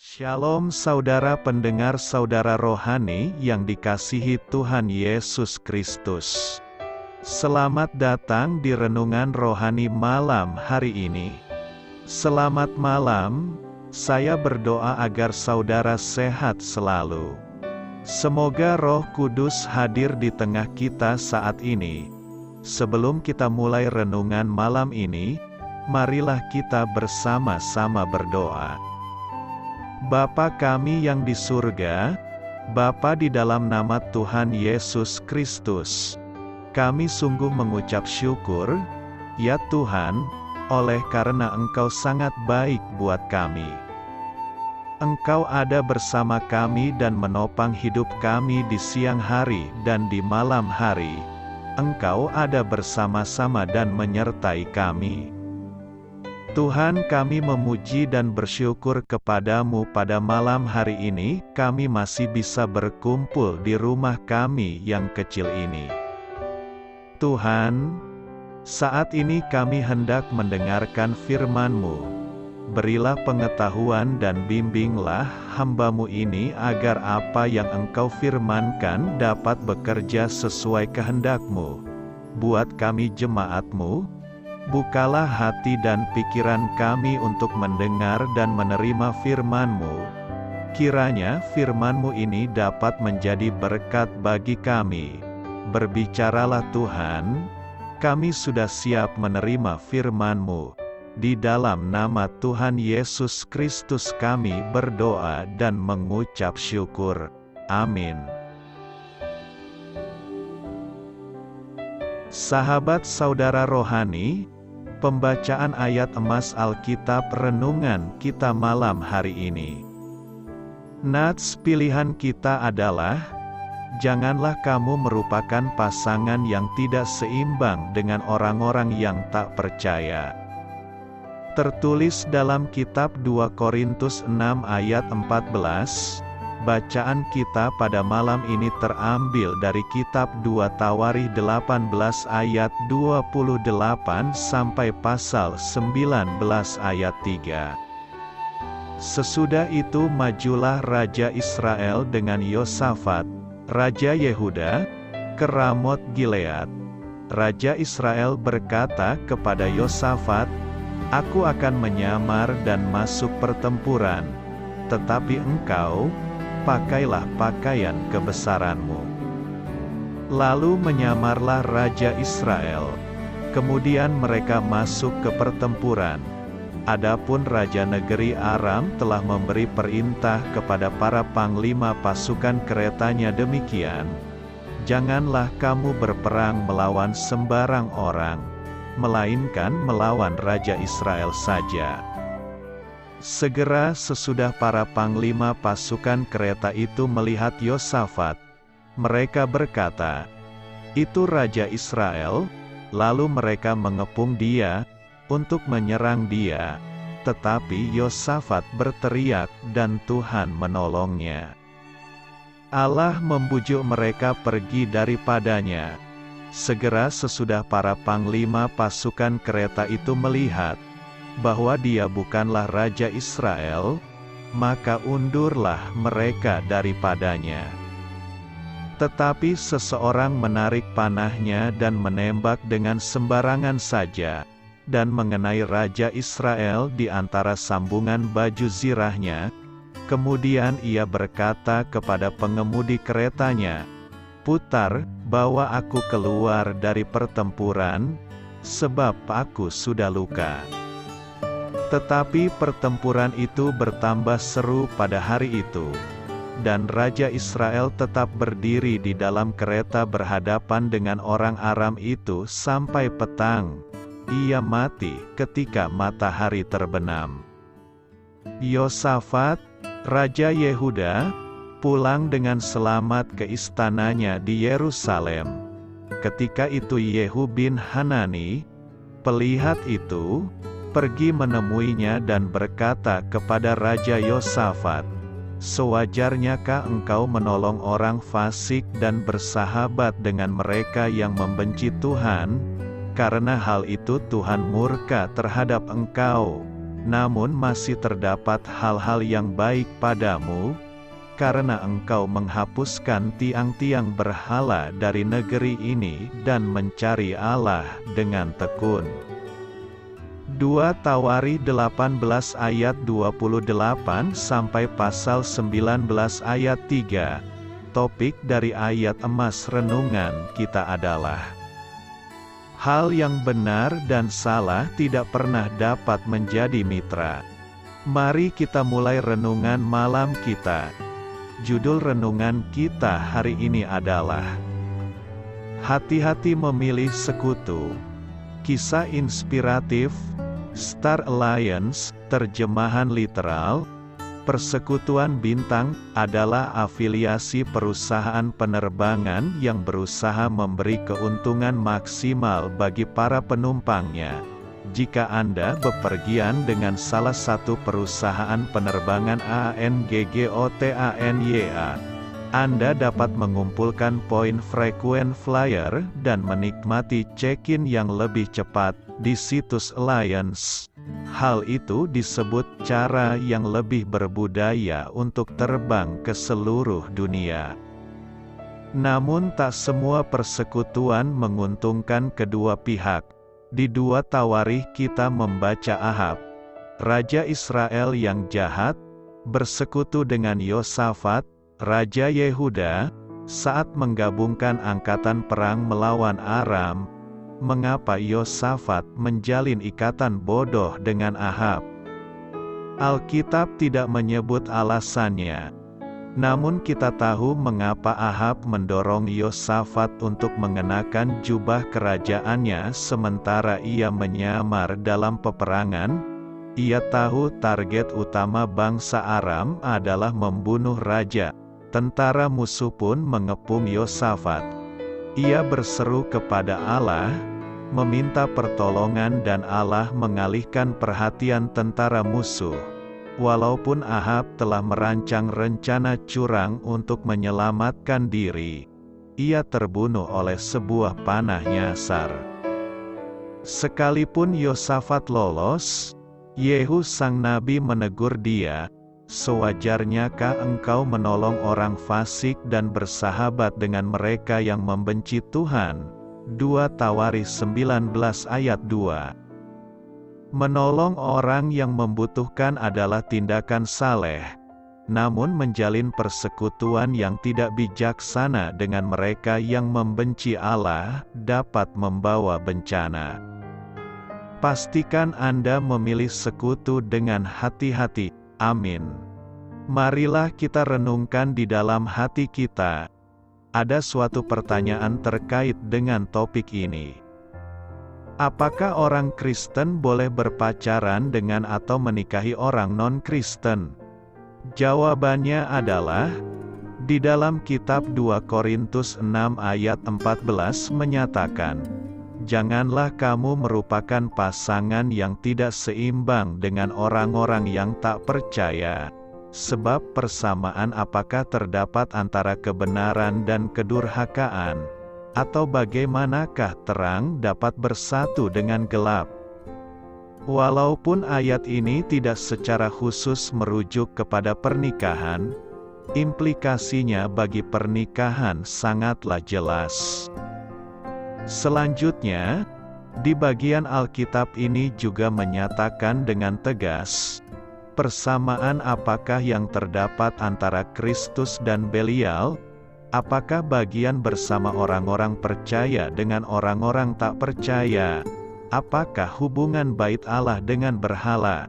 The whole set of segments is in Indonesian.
Shalom saudara pendengar saudara rohani yang dikasihi Tuhan Yesus Kristus. Selamat datang di renungan rohani malam hari ini. Selamat malam, saya berdoa agar saudara sehat selalu. Semoga Roh Kudus hadir di tengah kita saat ini. Sebelum kita mulai renungan malam ini, marilah kita bersama-sama berdoa. Bapa kami yang di surga, Bapa di dalam nama Tuhan Yesus Kristus, kami sungguh mengucap syukur, ya Tuhan, oleh karena Engkau sangat baik buat kami. Engkau ada bersama kami dan menopang hidup kami di siang hari dan di malam hari. Engkau ada bersama-sama dan menyertai kami. Tuhan, kami memuji dan bersyukur kepadamu pada malam hari ini, kami masih bisa berkumpul di rumah kami yang kecil ini. Tuhan, saat ini kami hendak mendengarkan firman-Mu. Berilah pengetahuan dan bimbinglah hamba-Mu ini agar apa yang Engkau firmankan dapat bekerja sesuai kehendak-Mu. Buat kami jemaat-Mu, bukalah hati dan pikiran kami untuk mendengar dan menerima firman-Mu. Kiranya firman-Mu ini dapat menjadi berkat bagi kami. Berbicaralah Tuhan, kami sudah siap menerima firman-Mu. Di dalam nama Tuhan Yesus Kristus kami berdoa dan mengucap syukur. Amin. Sahabat saudara rohani, pembacaan ayat emas Alkitab renungan kita malam hari ini. Nats pilihan kita adalah, janganlah kamu merupakan pasangan yang tidak seimbang dengan orang-orang yang tak percaya. Tertulis dalam kitab 2 Korintus 6 ayat 14, bacaan kita pada malam ini terambil dari kitab 2 Tawarikh 18 ayat 28 sampai pasal 19 ayat 3. Sesudah itu majulah Raja Israel dengan Yosafat, Raja Yehuda, ke Ramot Gilead. Raja Israel berkata kepada Yosafat, "Aku akan menyamar dan masuk pertempuran, tetapi engkau, pakailah pakaian kebesaranmu." Lalu menyamarlah Raja Israel. Kemudian mereka masuk ke pertempuran. Adapun Raja negeri Aram telah memberi perintah kepada para panglima pasukan keretanya demikian, "Janganlah kamu berperang melawan sembarang orang, melainkan melawan Raja Israel saja." Segera sesudah para panglima pasukan kereta itu melihat Yosafat, mereka berkata, "Itu Raja Israel." Lalu mereka mengepung dia, untuk menyerang dia. Tetapi Yosafat berteriak dan Tuhan menolongnya. Allah membujuk mereka pergi daripadanya. Segera sesudah para panglima pasukan kereta itu melihat bahwa dia bukanlah Raja Israel, maka undurlah mereka daripadanya. Tetapi seseorang menarik panahnya dan menembak dengan sembarangan saja, dan mengenai Raja Israel di antara sambungan baju zirahnya. Kemudian ia berkata kepada pengemudi keretanya, "Putar, bawa aku keluar dari pertempuran, sebab aku sudah luka." Tetapi pertempuran itu bertambah seru pada hari itu, dan Raja Israel tetap berdiri di dalam kereta berhadapan dengan orang Aram itu sampai petang. Ia mati ketika matahari terbenam. Yosafat, Raja Yehuda, pulang dengan selamat ke istananya di Yerusalem. Ketika itu Yehu bin Hanani, pelihat itu, pergi menemuinya dan berkata kepada Raja Yosafat, "Sewajarnyakah engkau menolong orang fasik dan bersahabat dengan mereka yang membenci Tuhan? Karena hal itu Tuhan murka terhadap engkau. namun masih terdapat hal-hal yang baik padamu, karena engkau menghapuskan tiang-tiang berhala dari negeri ini dan mencari Allah dengan tekun. 2 Tawari 18 ayat 28 sampai pasal 19 ayat 3. Topik dari ayat emas renungan kita adalah hal yang benar dan salah tidak pernah dapat menjadi mitra. Mari kita mulai renungan malam kita. Judul renungan kita hari ini adalah hati-hati memilih sekutu. Kisah inspiratif, Star Alliance, terjemahan literal. Persekutuan bintang adalah afiliasi perusahaan penerbangan yang berusaha memberi keuntungan maksimal bagi para penumpangnya. Jika Anda bepergian dengan salah satu perusahaan penerbangan ANGGOTANYA, Anda dapat mengumpulkan poin frequent flyer dan menikmati check-in yang lebih cepat di situs Alliance. Hal itu disebut cara yang lebih berbudaya untuk terbang ke seluruh dunia. Namun tak semua persekutuan menguntungkan kedua pihak. Di 2 Tawarikh kita membaca Ahab, Raja Israel yang jahat, bersekutu dengan Yosafat, Raja Yehuda, saat menggabungkan angkatan perang melawan Aram. Mengapa Yosafat menjalin ikatan bodoh dengan Ahab? Alkitab tidak menyebut alasannya. Namun kita tahu mengapa Ahab mendorong Yosafat untuk mengenakan jubah kerajaannya sementara ia menyamar dalam peperangan. Ia tahu target utama bangsa Aram adalah membunuh raja. Tentara musuh pun mengepung Yosafat. Ia berseru kepada Allah, meminta pertolongan dan Allah mengalihkan perhatian tentara musuh. Walaupun Ahab telah merancang rencana curang untuk menyelamatkan diri, ia terbunuh oleh sebuah panah nyasar. Sekalipun Yosafat lolos, Yehu sang nabi menegur dia, "Sewajarnyakah engkau menolong orang fasik dan bersahabat dengan mereka yang membenci Tuhan?" 2 Tawarikh 19 ayat 2. Menolong orang yang membutuhkan adalah tindakan saleh, namun menjalin persekutuan yang tidak bijaksana dengan mereka yang membenci Allah dapat membawa bencana. Pastikan Anda memilih sekutu dengan hati-hati. Amin. Marilah kita renungkan di dalam hati kita. Ada suatu pertanyaan terkait dengan topik ini. Apakah orang Kristen boleh berpacaran dengan atau menikahi orang non-Kristen? Jawabannya adalah, di dalam kitab 2 Korintus 6 ayat 14 menyatakan, "Janganlah kamu merupakan pasangan yang tidak seimbang dengan orang-orang yang tak percaya. Sebab persamaan apakah terdapat antara kebenaran dan kedurhakaan? Atau bagaimanakah terang dapat bersatu dengan gelap?" Walaupun ayat ini tidak secara khusus merujuk kepada pernikahan, implikasinya bagi pernikahan sangatlah jelas. Selanjutnya, di bagian Alkitab ini juga menyatakan dengan tegas, persamaan apakah yang terdapat antara Kristus dan Belial? Apakah bagian bersama orang-orang percaya dengan orang-orang tak percaya? Apakah hubungan bait Allah dengan berhala?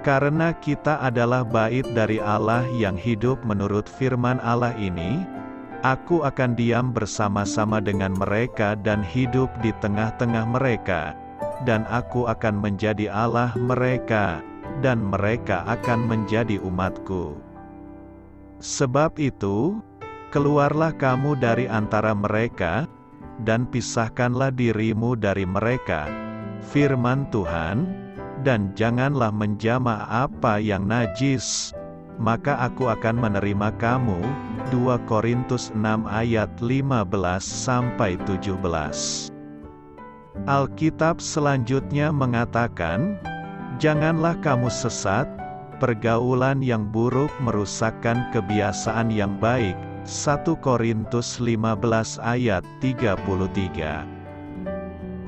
Karena kita adalah bait dari Allah yang hidup menurut firman Allah ini, "Aku akan diam bersama-sama dengan mereka dan hidup di tengah-tengah mereka, dan aku akan menjadi Allah mereka, dan mereka akan menjadi umatku." Sebab itu, keluarlah kamu dari antara mereka, dan pisahkanlah dirimu dari mereka, firman Tuhan, dan janganlah menjamah apa yang najis, maka aku akan menerima kamu. 2 Korintus 6 ayat 15-17. Alkitab selanjutnya mengatakan, Janganlah kamu sesat, pergaulan yang buruk merusakkan kebiasaan yang baik. 1 Korintus 15 ayat 33.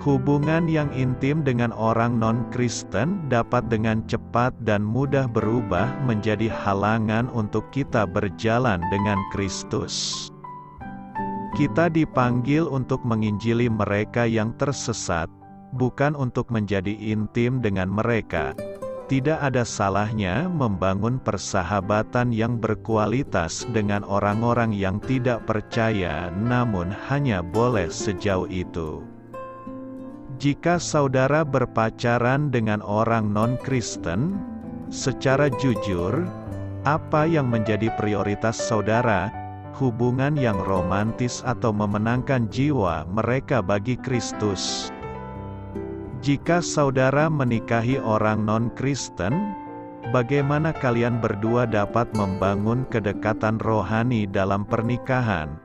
Hubungan yang intim dengan orang non-Kristen dapat dengan cepat dan mudah berubah menjadi halangan untuk kita berjalan dengan Kristus. Kita dipanggil untuk menginjili mereka yang tersesat, bukan untuk menjadi intim dengan mereka. Tidak ada salahnya membangun persahabatan yang berkualitas dengan orang-orang yang tidak percaya, namun hanya boleh sejauh itu. Jika saudara berpacaran dengan orang non-Kristen, secara jujur, apa yang menjadi prioritas saudara? Hubungan yang romantis atau memenangkan jiwa mereka bagi Kristus? Jika saudara menikahi orang non-Kristen, bagaimana kalian berdua dapat membangun kedekatan rohani dalam pernikahan?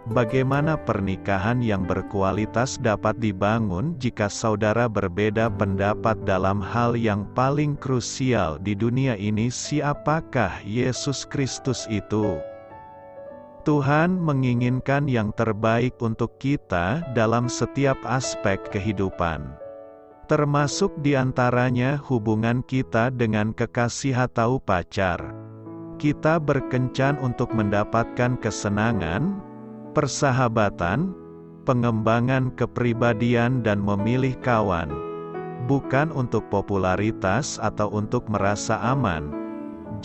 Bagaimana pernikahan yang berkualitas dapat dibangun jika saudara berbeda pendapat dalam hal yang paling krusial di dunia ini? Siapakah Yesus Kristus itu? Tuhan menginginkan yang terbaik untuk kita dalam setiap aspek kehidupan. Termasuk diantaranya hubungan kita dengan kekasih atau pacar. Kita berkencan untuk mendapatkan kesenangan, persahabatan, pengembangan kepribadian dan memilih kawan. Bukan untuk popularitas atau untuk merasa aman.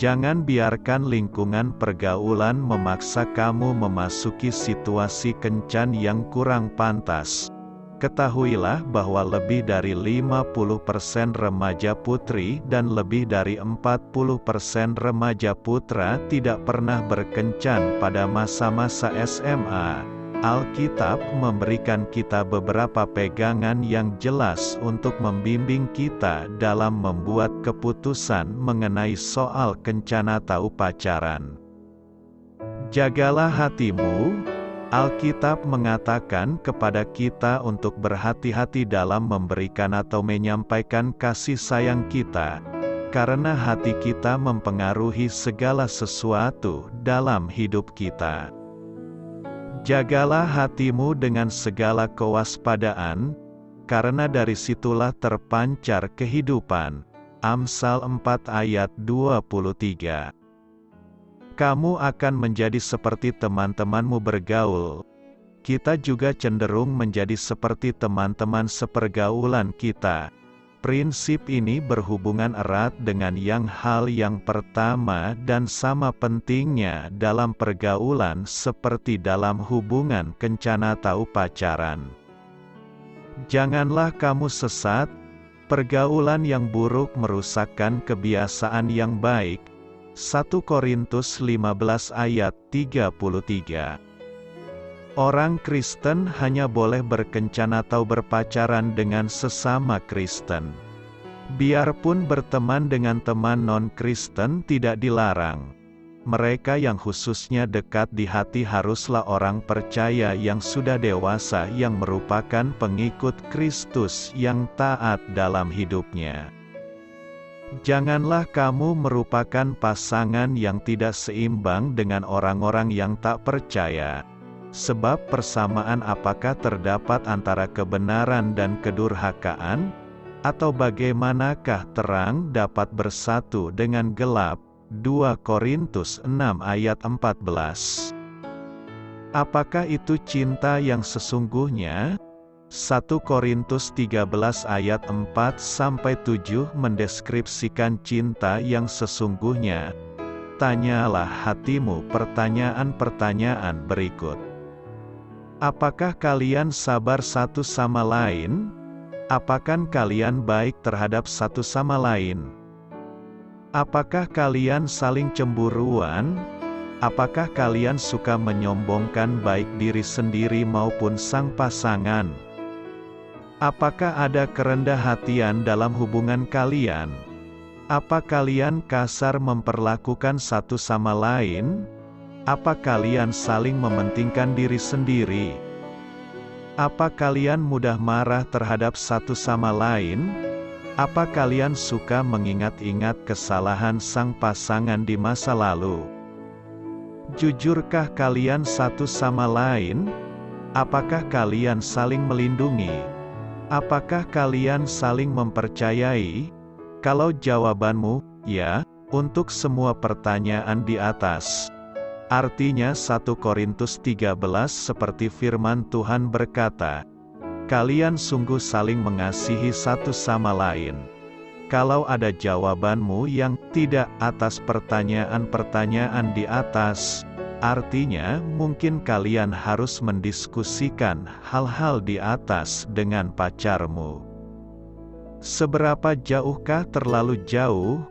Jangan biarkan lingkungan pergaulan memaksa kamu memasuki situasi kencan yang kurang pantas. Ketahuilah bahwa lebih dari 50% remaja putri dan lebih dari 40% remaja putra tidak pernah berkencan pada masa-masa SMA. Alkitab memberikan kita beberapa pegangan yang jelas untuk membimbing kita dalam membuat keputusan mengenai soal kencan atau pacaran. Jagalah hatimu. Alkitab mengatakan kepada kita untuk berhati-hati dalam memberikan atau menyampaikan kasih sayang kita, karena hati kita mempengaruhi segala sesuatu dalam hidup kita. Jagalah hatimu dengan segala kewaspadaan, karena dari situlah terpancar kehidupan. Amsal 4 ayat 23. Kamu akan menjadi seperti teman-temanmu bergaul. Kita juga cenderung menjadi seperti teman-teman sepergaulan kita. Prinsip ini berhubungan erat dengan hal yang pertama dan sama pentingnya dalam pergaulan seperti dalam hubungan kencan atau pacaran. Janganlah kamu sesat, pergaulan yang buruk merusakkan kebiasaan yang baik. 1 Korintus 15 ayat 33. Orang Kristen hanya boleh berkencan atau berpacaran dengan sesama Kristen. Biarpun berteman dengan teman non-Kristen tidak dilarang. Mereka yang khususnya dekat di hati haruslah orang percaya yang sudah dewasa yang merupakan pengikut Kristus yang taat dalam hidupnya. Janganlah kamu merupakan pasangan yang tidak seimbang dengan orang-orang yang tak percaya. Sebab persamaan apakah terdapat antara kebenaran dan kedurhakaan? Atau bagaimanakah terang dapat bersatu dengan gelap? 2 Korintus 6 ayat 14. Apakah itu cinta yang sesungguhnya? 1 Korintus 13 ayat 4-7 mendeskripsikan cinta yang sesungguhnya. Tanyalah hatimu pertanyaan-pertanyaan berikut. Apakah kalian sabar satu sama lain? Apakah kalian baik terhadap satu sama lain? Apakah kalian saling cemburuan? Apakah kalian suka menyombongkan baik diri sendiri maupun sang pasangan? Apakah ada kerendah hatian dalam hubungan kalian? Apa kalian kasar memperlakukan satu sama lain? Apa kalian saling mementingkan diri sendiri? Apa kalian mudah marah terhadap satu sama lain? Apa kalian suka mengingat-ingat kesalahan sang pasangan di masa lalu? Jujurkah kalian satu sama lain? Apakah kalian saling melindungi? Apakah kalian saling mempercayai? Kalau jawabanmu, ya, untuk semua pertanyaan di atas. Artinya 1 Korintus 13 seperti firman Tuhan berkata, kalian sungguh saling mengasihi satu sama lain. Kalau ada jawabanmu yang tidak atas pertanyaan-pertanyaan di atas, artinya mungkin kalian harus mendiskusikan hal-hal di atas dengan pacarmu. Seberapa jauhkah terlalu jauh?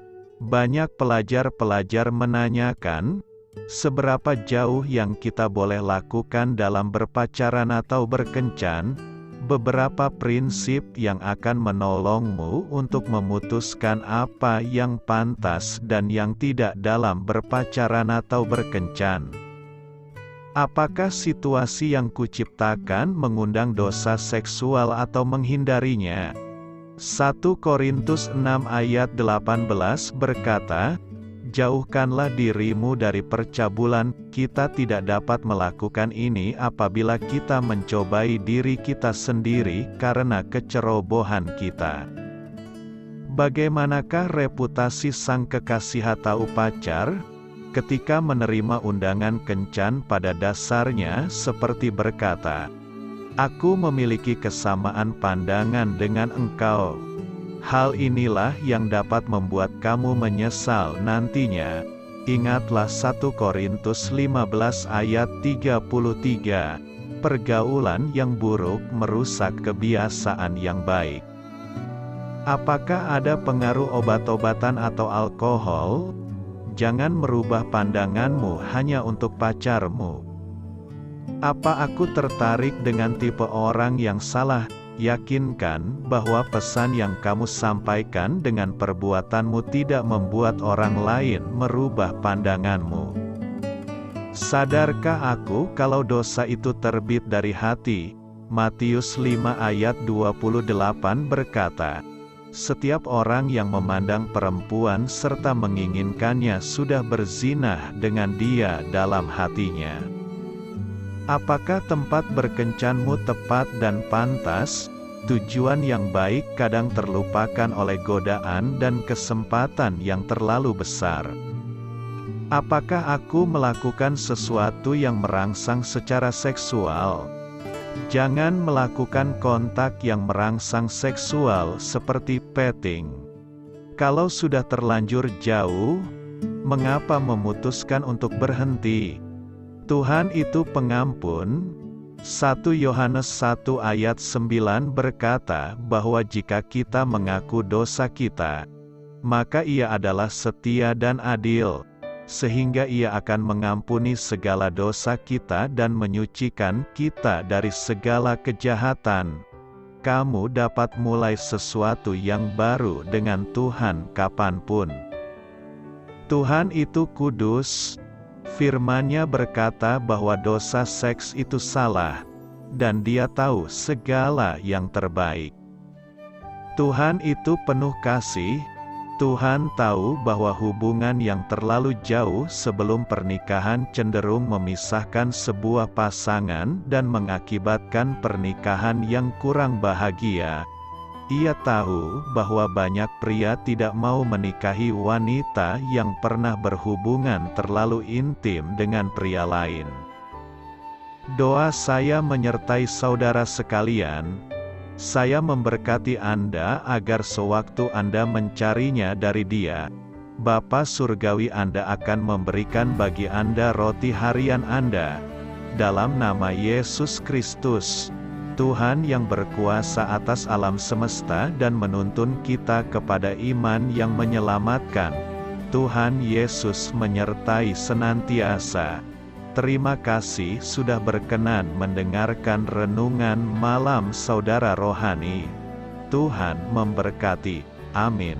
Banyak pelajar-pelajar menanyakan, seberapa jauh yang kita boleh lakukan dalam berpacaran atau berkencan? Beberapa prinsip yang akan menolongmu untuk memutuskan apa yang pantas dan yang tidak dalam berpacaran atau berkencan. Apakah situasi yang kuciptakan mengundang dosa seksual atau menghindarinya? 1 Korintus 6 ayat 18 berkata, jauhkanlah dirimu dari percabulan. Kita tidak dapat melakukan ini apabila kita mencobai diri kita sendiri karena kecerobohan kita. Bagaimanakah reputasi sang kekasih atau pacar? Ketika menerima undangan kencan pada dasarnya seperti berkata, aku memiliki kesamaan pandangan dengan engkau. Hal inilah yang dapat membuat kamu menyesal nantinya. Ingatlah 1 Korintus 15 ayat 33. Pergaulan yang buruk merusak kebiasaan yang baik. Apakah ada pengaruh obat-obatan atau alkohol? Jangan merubah pandanganmu hanya untuk pacarmu. Apa aku tertarik dengan tipe orang yang salah? Yakinkan bahwa pesan yang kamu sampaikan dengan perbuatanmu tidak membuat orang lain merubah pandanganmu. Sadarkah aku kalau dosa itu terbit dari hati? Matius 5 ayat 28 berkata, setiap orang yang memandang perempuan serta menginginkannya sudah berzinah dengan dia dalam hatinya. Apakah tempat berkencanmu tepat dan pantas? Tujuan yang baik kadang terlupakan oleh godaan dan kesempatan yang terlalu besar. Apakah aku melakukan sesuatu yang merangsang secara seksual? Jangan melakukan kontak yang merangsang seksual seperti petting. Kalau sudah terlanjur jauh, mengapa memutuskan untuk berhenti? Tuhan itu pengampun. 1 Yohanes 1 ayat 9 berkata bahwa jika kita mengaku dosa kita, maka Ia adalah setia dan adil, sehingga Ia akan mengampuni segala dosa kita dan menyucikan kita dari segala kejahatan. Kamu dapat mulai sesuatu yang baru dengan Tuhan kapanpun. Tuhan itu kudus. Firman-Nya berkata bahwa dosa seks itu salah, dan Dia tahu segala yang terbaik. Tuhan itu penuh kasih. Tuhan tahu bahwa hubungan yang terlalu jauh sebelum pernikahan cenderung memisahkan sebuah pasangan dan mengakibatkan pernikahan yang kurang bahagia. Ia tahu bahwa banyak pria tidak mau menikahi wanita yang pernah berhubungan terlalu intim dengan pria lain. Doa saya menyertai saudara sekalian. Saya memberkati Anda agar sewaktu Anda mencarinya dari Dia, Bapa Surgawi Anda akan memberikan bagi Anda roti harian Anda. Dalam nama Yesus Kristus, Tuhan yang berkuasa atas alam semesta dan menuntun kita kepada iman yang menyelamatkan. Tuhan Yesus menyertai senantiasa. Terima kasih sudah berkenan mendengarkan renungan malam saudara rohani. Tuhan memberkati. Amin.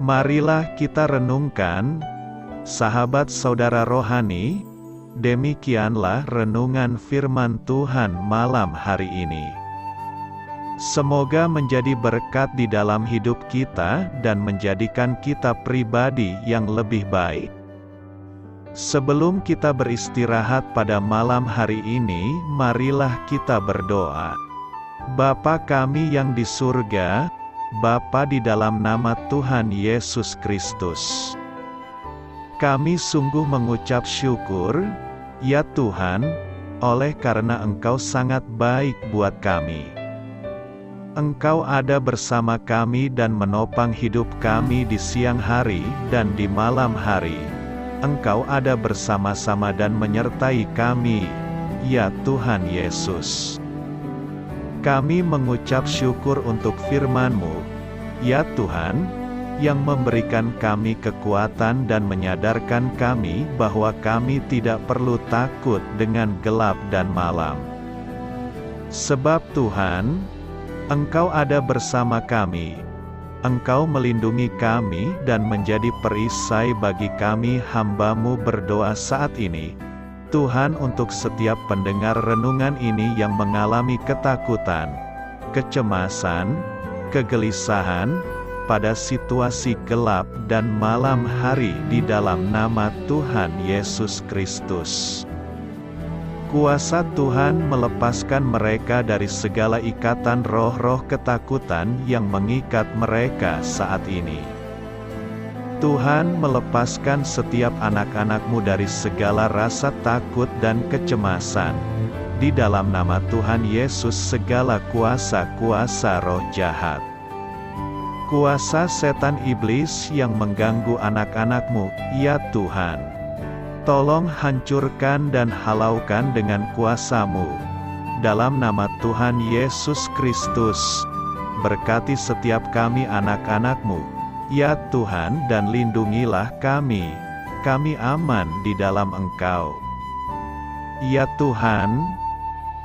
Marilah kita renungkan, sahabat saudara rohani, demikianlah renungan firman Tuhan malam hari ini. Semoga menjadi berkat di dalam hidup kita dan menjadikan kita pribadi yang lebih baik. Sebelum kita beristirahat pada malam hari ini, marilah kita berdoa. Bapa kami yang di surga, Bapa di dalam nama Tuhan Yesus Kristus, kami sungguh mengucap syukur, ya Tuhan, oleh karena Engkau sangat baik buat kami. Engkau ada bersama kami dan menopang hidup kami di siang hari dan di malam hari. Engkau ada bersama-sama dan menyertai kami, ya Tuhan Yesus. Kami mengucap syukur untuk firman-Mu, ya Tuhan, yang memberikan kami kekuatan dan menyadarkan kami bahwa kami tidak perlu takut dengan gelap dan malam. Sebab Tuhan, Engkau ada bersama kami. Engkau melindungi kami dan menjadi perisai bagi kami hamba-Mu berdoa saat ini. Tuhan, untuk setiap pendengar renungan ini yang mengalami ketakutan, kecemasan, kegelisahan, pada situasi gelap dan malam hari di dalam nama Tuhan Yesus Kristus. Kuasa Tuhan melepaskan mereka dari segala ikatan roh-roh ketakutan yang mengikat mereka saat ini. Tuhan melepaskan setiap anak-anak-Mu dari segala rasa takut dan kecemasan. Di dalam nama Tuhan Yesus segala kuasa-kuasa roh jahat, kuasa setan iblis yang mengganggu anak-anak-Mu, ya Tuhan, tolong hancurkan dan halaukan dengan kuasa-Mu. Dalam nama Tuhan Yesus Kristus, berkati setiap kami anak-anak-Mu, ya Tuhan, dan lindungilah kami. Kami aman di dalam Engkau. Ya Tuhan,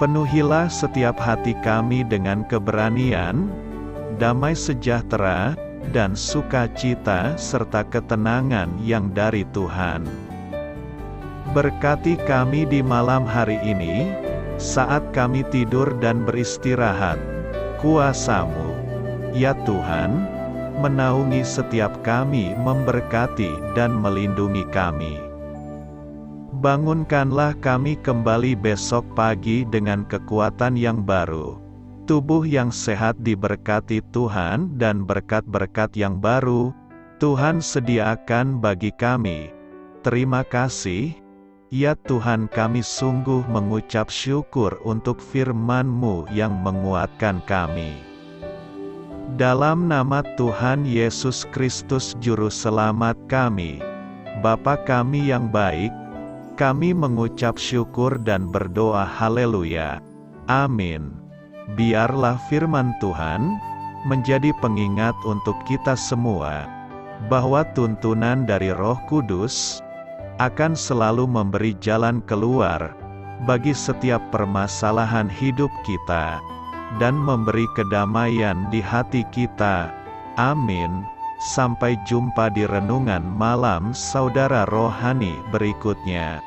penuhilah setiap hati kami dengan keberanian, damai sejahtera, dan sukacita serta ketenangan yang dari Tuhan. Berkati kami di malam hari ini, saat kami tidur dan beristirahat. Kuasa-Mu, ya Tuhan, menaungi setiap kami, memberkati dan melindungi kami. Bangunkanlah kami kembali besok pagi dengan kekuatan yang baru, tubuh yang sehat diberkati Tuhan, dan berkat-berkat yang baru Tuhan sediakan bagi kami. Terima kasih, ya Tuhan, kami sungguh mengucap syukur untuk firman-Mu yang menguatkan kami. Dalam nama Tuhan Yesus Kristus Juru Selamat kami, Bapa kami yang baik, kami mengucap syukur dan berdoa haleluya. Amin. Biarlah firman Tuhan menjadi pengingat untuk kita semua, bahwa tuntunan dari Roh Kudus akan selalu memberi jalan keluar bagi setiap permasalahan hidup kita, dan memberi kedamaian di hati kita. Amin. Sampai jumpa di renungan malam saudara rohani berikutnya.